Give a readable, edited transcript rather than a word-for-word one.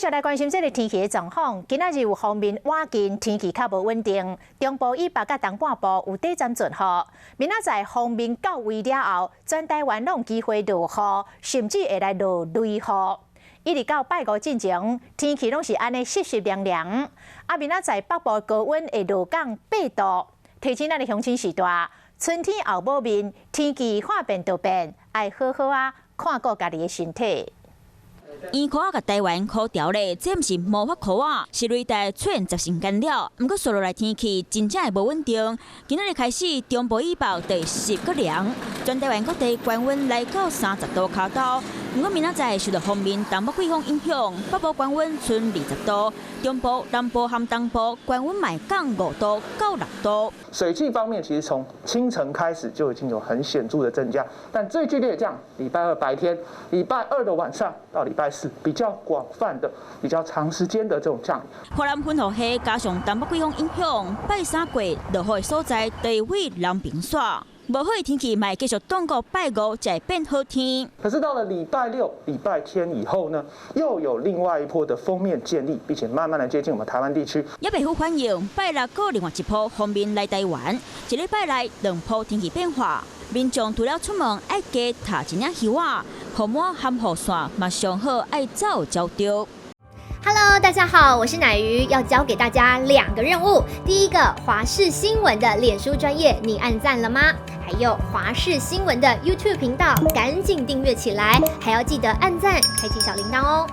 续来关心这个天气的状况。今仔日有方面晚间天气较无稳定，中部以北甲东半部有短暂阵雨。明仔载方面到位了后，全台湾拢有机会落雨，甚至会来落雷雨。一直到拜五进前，天气拢是安尼湿湿凉凉。明仔载北部高温会落降8度。提醒咱的乡亲时代，春天后补面，天气化变就变，爱好好看顾家己的身体。烟壳甲台湾考调咧，这毋是魔法壳啊，是雷带出现杂性干扰。毋过，接落来天气真正会无稳定。今仔日开始，中部以北就湿个凉，全台湾各地高温来到30度卡头。毋过明仔载受到锋面东北季风影响，北部高温剩20度，中部、南部和东部高温卖降5度到6度。水汽方面，其实从清晨开始就已经有很显著的增加，但最剧烈的降，礼拜2白天、礼拜2的晚上到礼拜4比较广泛的、比较长时间的这种降雨。华南混合气加上东北季风影响，拜3过落雨的所在地位南平线。无好的天气，卖继续挡到拜5才会变好天。可是到了礼拜6、礼拜天以后呢，又有另外一波的锋面建立，并且慢慢的接近我们台湾地区。也袂好反应，拜6个另外一波锋面来台湾，一礼拜来2波天气变化。民众除了出门爱加踏一领雨袜，雨伞和雨伞嘛上好爱早交丢。Hello， 大家好，我是乃瑜，要教给大家2个任务。第一个，华视新闻的脸书专页，你按赞了吗？还有华视新闻的 YouTube 频道，赶紧订阅起来，还要记得按赞，开启小铃铛哦。